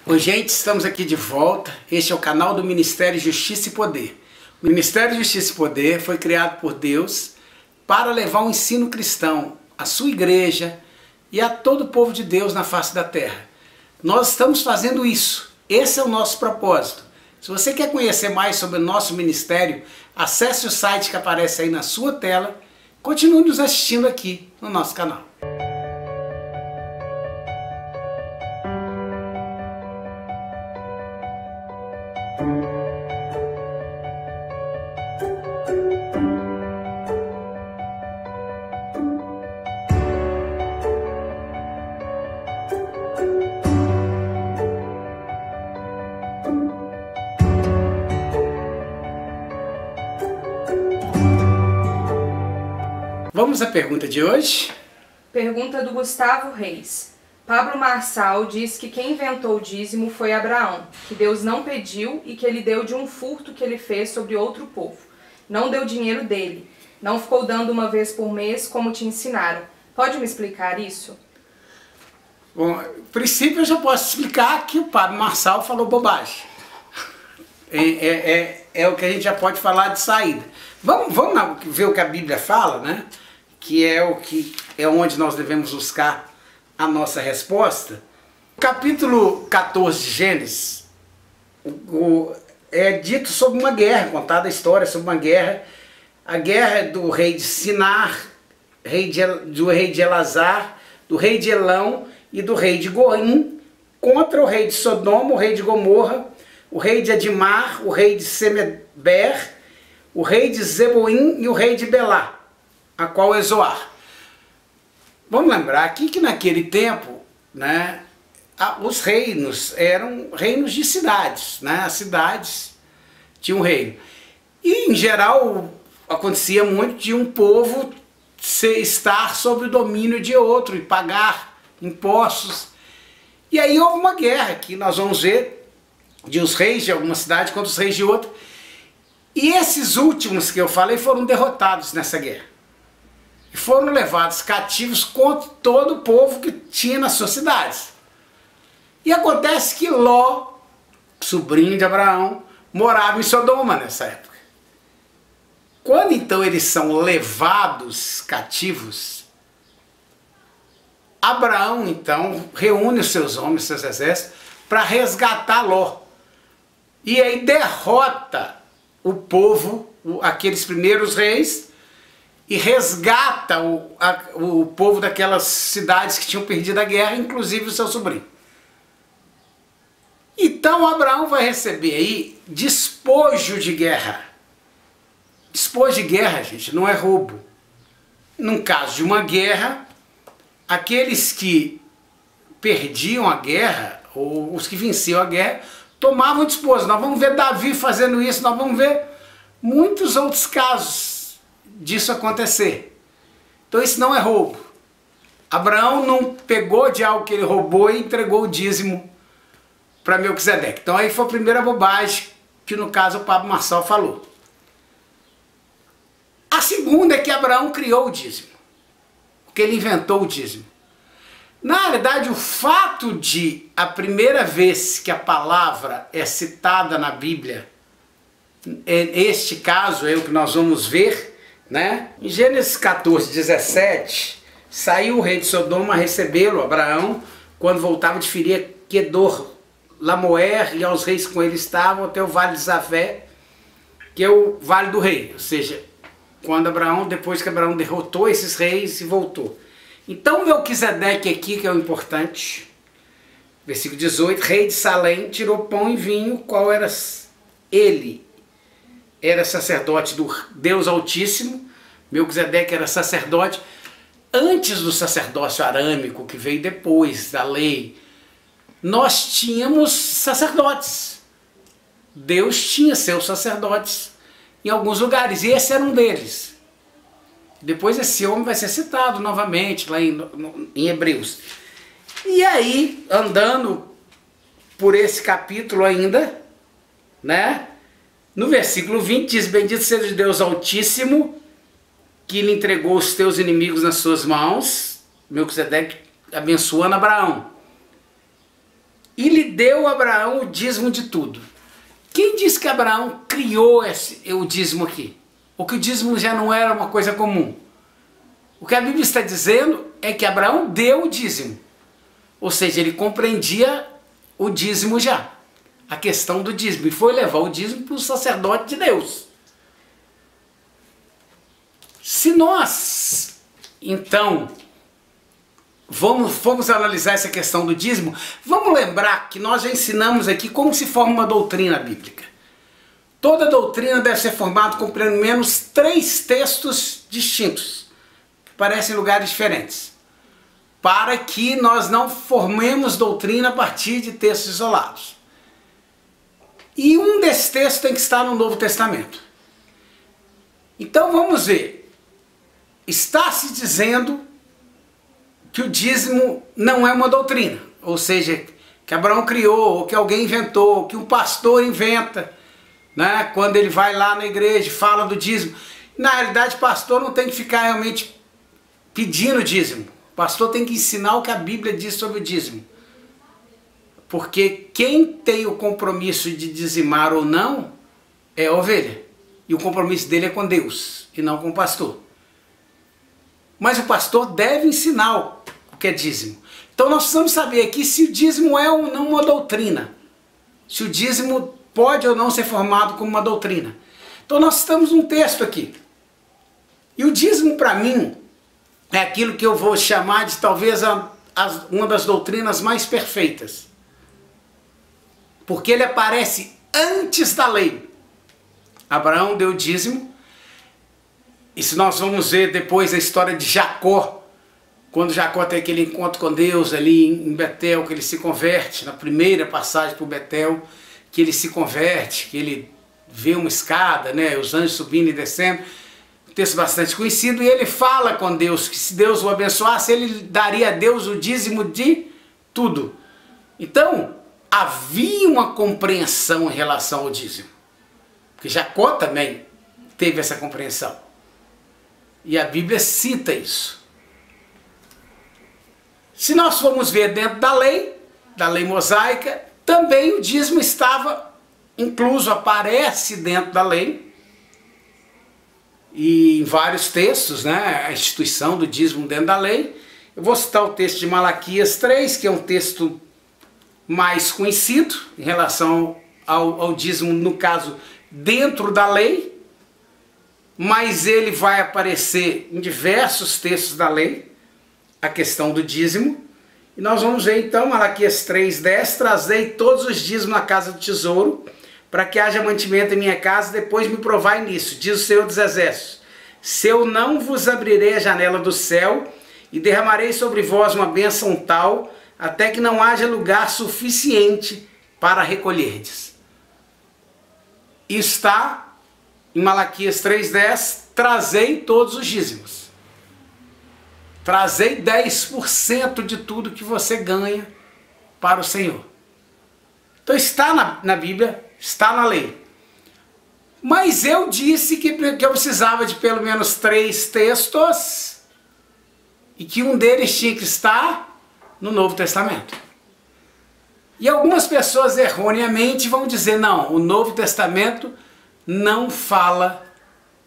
Oi, gente, estamos aqui de volta. Este é o canal do Ministério Justiça e Poder. O Ministério Justiça e Poder foi criado por Deus para levar o ensino cristão à sua igreja e a todo o povo de Deus na face da terra. Nós estamos fazendo isso. Esse é o nosso propósito. Se você quer conhecer mais sobre o nosso ministério, acesse o site que aparece aí na sua tela. Continue nos assistindo aqui no nosso canal. Vamos à pergunta de hoje? Pergunta do Gustavo Reis. Pablo Marçal diz que quem inventou o dízimo foi Abraão, que Deus não pediu e que ele deu de um furto que ele fez sobre outro povo. Não deu dinheiro dele, não ficou dando uma vez por mês como te ensinaram. Pode me explicar isso? Bom, a princípio eu já posso explicar que o Pablo Marçal falou bobagem. É o que a gente já pode falar de saída. Vamos ver o que a Bíblia fala, né? Que é onde nós devemos buscar a nossa resposta. O capítulo 14 de Gênesis é dito sobre uma guerra, contada a história sobre uma guerra. A guerra do rei de Sinar, do rei de Elazar, do rei de Elão e do rei de Goim contra o rei de Sodoma, o rei de Gomorra, o rei de Adimar, o rei de Semeber, o rei de Zeboim e o rei de Belá, a qual é Zoar. Vamos lembrar aqui que naquele tempo, né, os reinos eram reinos de cidades, né, as cidades tinham um reino. E em geral acontecia muito de um povo estar sob o domínio de outro e pagar impostos. E aí houve uma guerra que nós vamos ver de os reis de alguma cidade contra os reis de outra. E esses últimos que eu falei foram derrotados nessa guerra. E foram levados cativos contra todo o povo que tinha nas suas cidades. E acontece que Ló, sobrinho de Abraão, morava em Sodoma nessa época. Quando então eles são levados cativos, Abraão então reúne os seus homens, seus exércitos, para resgatar Ló. E aí derrota o povo, aqueles primeiros reis, e resgata o povo daquelas cidades que tinham perdido a guerra, inclusive o seu sobrinho. Então Abraão vai receber aí despojo de guerra. Despojo de guerra, gente, não é roubo. Num caso de uma guerra, aqueles que perdiam a guerra, ou os que venciam a guerra, tomavam despojo. Nós vamos ver Davi fazendo isso, nós vamos ver muitos outros casos disso acontecer. Então isso não é roubo. Abraão não pegou de algo que ele roubou e entregou o dízimo para Melquisedeque. Então aí foi a primeira bobagem que no caso o Pablo Marçal falou. A segunda é que Abraão criou o dízimo, porque ele inventou o dízimo. Na realidade, o fato de a primeira vez que a palavra é citada na Bíblia, este caso é o que nós vamos ver, né? Em Gênesis 14, 17, saiu o rei de Sodoma a recebê-lo, Abraão, quando voltava de ferir Quedor, Lamoer e aos reis que com ele estavam, até o vale de Zafé, que é o vale do rei, ou seja, depois que Abraão derrotou esses reis e voltou. Então Melquisedeque aqui, que é o importante, versículo 18, rei de Salém, tirou pão e vinho, qual era ele? Era sacerdote do Deus Altíssimo. Melquisedeque era sacerdote antes do sacerdócio arâmico, que veio depois da lei. Nós tínhamos sacerdotes. Deus tinha seus sacerdotes em alguns lugares, e esse era um deles. Depois esse homem vai ser citado novamente lá em Hebreus. E aí, andando por esse capítulo ainda, né? No versículo 20 diz: bendito seja o Deus Altíssimo, que lhe entregou os teus inimigos nas suas mãos. Melquisedeque abençoando Abraão. e lhe deu a Abraão o dízimo de tudo. Quem disse que Abraão criou o dízimo aqui? Ou que o dízimo já não era uma coisa comum? O que a Bíblia está dizendo é que Abraão deu o dízimo. Ou seja, ele compreendia o dízimo já. A questão do dízimo. E foi levar o dízimo para o sacerdote de Deus. Se nós, então, vamos analisar essa questão do dízimo, vamos lembrar que nós já ensinamos aqui como se forma uma doutrina bíblica. Toda doutrina deve ser formada com pelo menos 3 textos distintos, que parecem lugares diferentes, para que nós não formemos doutrina a partir de textos isolados. E um desses textos tem que estar no Novo Testamento. Então vamos ver. Está se dizendo que o dízimo não é uma doutrina, ou seja, que Abraão criou, ou que alguém inventou, ou que um pastor inventa, né? Quando ele vai lá na igreja e fala do dízimo. Na realidade, pastor não tem que ficar realmente pedindo dízimo. O pastor tem que ensinar o que a Bíblia diz sobre o dízimo. Porque quem tem o compromisso de dizimar ou não é a ovelha. E o compromisso dele é com Deus e não com o pastor. Mas o pastor deve ensinar o que é dízimo. Então nós precisamos saber aqui se o dízimo é ou não uma doutrina. Se o dízimo pode ou não ser formado como uma doutrina. Então nós estamos num texto aqui. E o dízimo para mim é aquilo que eu vou chamar de talvez uma das doutrinas mais perfeitas. Porque ele aparece antes da lei. Abraão deu dízimo. E se nós vamos ver depois a história de Jacó, quando Jacó tem aquele encontro com Deus ali em Betel, que ele se converte, na primeira passagem por Betel, que ele se converte, que ele vê uma escada, né, os anjos subindo e descendo, um texto bastante conhecido, e ele fala com Deus, que se Deus o abençoasse, ele daria a Deus o dízimo de tudo. Então, havia uma compreensão em relação ao dízimo, porque Jacó também teve essa compreensão. E a Bíblia cita isso. Se nós formos ver dentro da lei mosaica, também o dízimo estava incluso, aparece dentro da lei. E em vários textos, né, a instituição do dízimo dentro da lei. Eu vou citar o texto de Malaquias 3, que é um texto mais conhecido em relação ao dízimo, no caso, dentro da lei. Mas ele vai aparecer em diversos textos da lei, a questão do dízimo. E nós vamos ver então, Malaquias 3:10, trazei todos os dízimos na casa do tesouro, para que haja mantimento em minha casa, depois me provai nisso, diz o Senhor dos Exércitos. Se eu não vos abrirei a janela do céu, e derramarei sobre vós uma bênção tal, até que não haja lugar suficiente para recolherdes. Está em Malaquias 3:10, trazei todos os dízimos. Trazei 10% de tudo que você ganha para o Senhor. Então está na Bíblia, está na lei. Mas eu disse que eu precisava de pelo menos 3 textos e que um deles tinha que estar no Novo Testamento. E algumas pessoas erroneamente vão dizer, não, o Novo Testamento não fala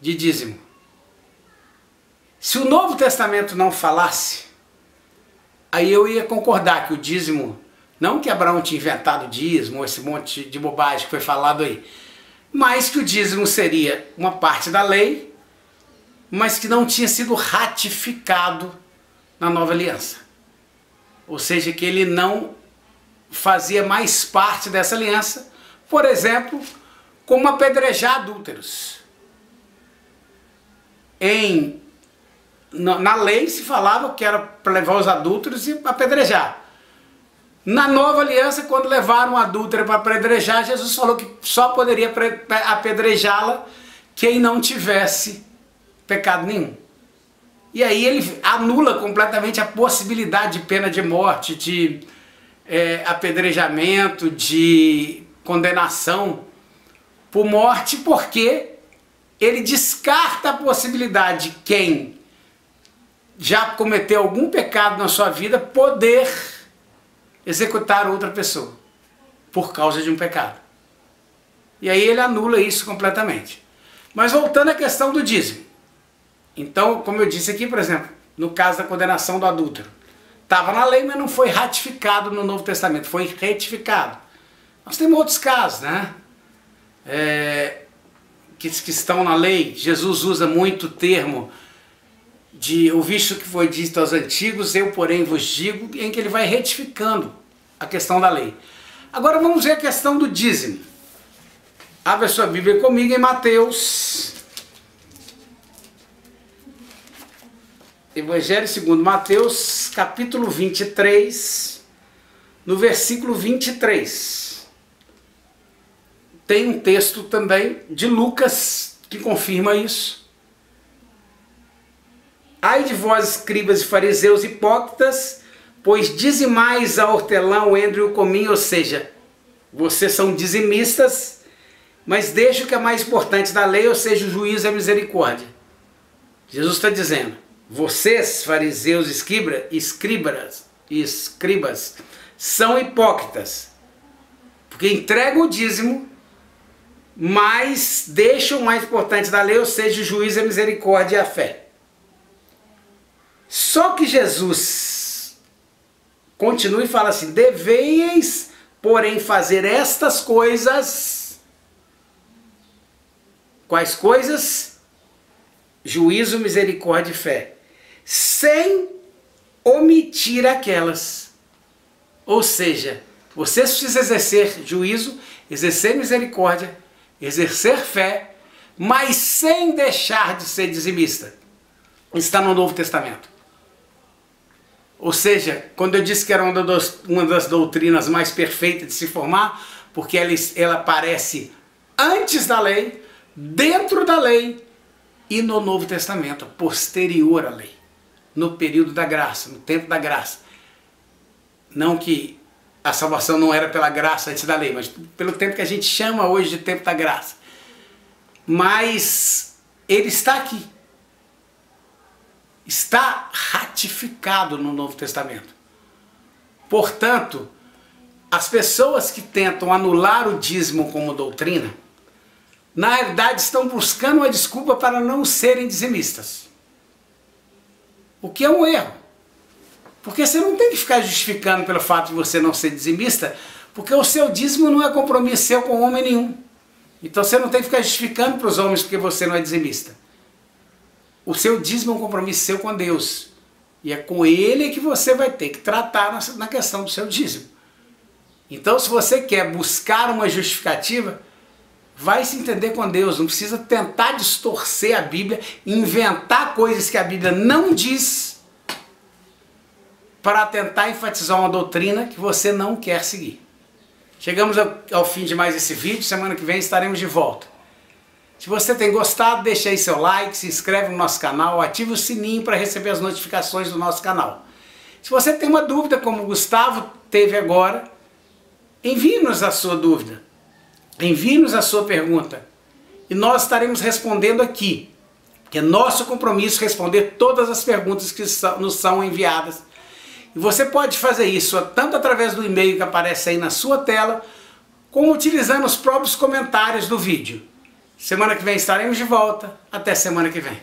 de dízimo. Se o Novo Testamento não falasse, aí eu ia concordar que o dízimo, não que Abraão tinha inventado o dízimo, esse monte de bobagem que foi falado aí, mas que o dízimo seria uma parte da lei, mas que não tinha sido ratificado na nova aliança. Ou seja, que ele não fazia mais parte dessa aliança, por exemplo, como apedrejar adúlteros. Na lei se falava que era para levar os adúlteros e apedrejar. Na nova aliança, quando levaram um adúltero para apedrejar, Jesus falou que só poderia apedrejá-la quem não tivesse pecado nenhum. E aí ele anula completamente a possibilidade de pena de morte, de apedrejamento, de condenação por morte, porque ele descarta a possibilidade de quem já cometeu algum pecado na sua vida poder executar outra pessoa. por causa de um pecado. E aí ele anula isso completamente. Mas voltando à questão do dízimo. Então, como eu disse aqui, por exemplo, no caso da condenação do adúltero, estava na lei, mas não foi ratificado no Novo Testamento, foi retificado. Nós temos outros casos, né? Que estão na lei. Jesus usa muito o termo de o visto que foi dito aos antigos, eu porém vos digo, em que ele vai retificando a questão da lei. Agora vamos ver a questão do dízimo. Abra a sua Bíblia comigo em Mateus. Evangelho segundo Mateus, capítulo 23, no versículo 23. Tem um texto também de Lucas que confirma isso. Ai de vós, escribas e fariseus hipócritas, pois dizimais a hortelã, o endro e o cominho, ou seja, vocês são dizimistas, mas deixa o que é mais importante da lei, ou seja, o juízo e a misericórdia. Jesus está dizendo, vocês, fariseus e escribas, são hipócritas, porque entregam o dízimo, mas deixam o mais importante da lei, ou seja, o juízo, a misericórdia e a fé. Só que Jesus continua e fala assim, deveis, porém, fazer estas coisas. Quais coisas? Juízo, misericórdia e fé. Sem omitir aquelas. Ou seja, você precisa exercer juízo, exercer misericórdia, exercer fé, mas sem deixar de ser dizimista. Está no Novo Testamento. Ou seja, quando eu disse que era uma das doutrinas mais perfeitas de se formar, porque ela aparece antes da lei, dentro da lei e no Novo Testamento, posterior à lei, no período da graça, no tempo da graça. Não que a salvação não era pela graça antes da lei, mas pelo tempo que a gente chama hoje de tempo da graça. Mas ele está aqui. Está ratificado no Novo Testamento. Portanto, as pessoas que tentam anular o dízimo como doutrina, na realidade estão buscando uma desculpa para não serem dizimistas. O que é um erro. Porque você não tem que ficar justificando pelo fato de você não ser dizimista, porque o seu dízimo não é compromisso seu com homem nenhum. Então você não tem que ficar justificando para os homens porque você não é dizimista. O seu dízimo é um compromisso seu com Deus. E é com Ele que você vai ter que tratar na questão do seu dízimo. Então, se você quer buscar uma justificativa, vai se entender com Deus. Não precisa tentar distorcer a Bíblia, inventar coisas que a Bíblia não diz, para tentar enfatizar uma doutrina que você não quer seguir. Chegamos ao fim de mais esse vídeo. Semana que vem estaremos de volta. Se você tem gostado, deixa aí seu like, se inscreve no nosso canal, ative o sininho para receber as notificações do nosso canal. Se você tem uma dúvida, como o Gustavo teve agora, envie-nos a sua dúvida, envie-nos a sua pergunta e nós estaremos respondendo aqui, que é nosso compromisso responder todas as perguntas que nos são enviadas. E você pode fazer isso tanto através do e-mail que aparece aí na sua tela, como utilizando os próprios comentários do vídeo. Semana que vem estaremos de volta. Até semana que vem.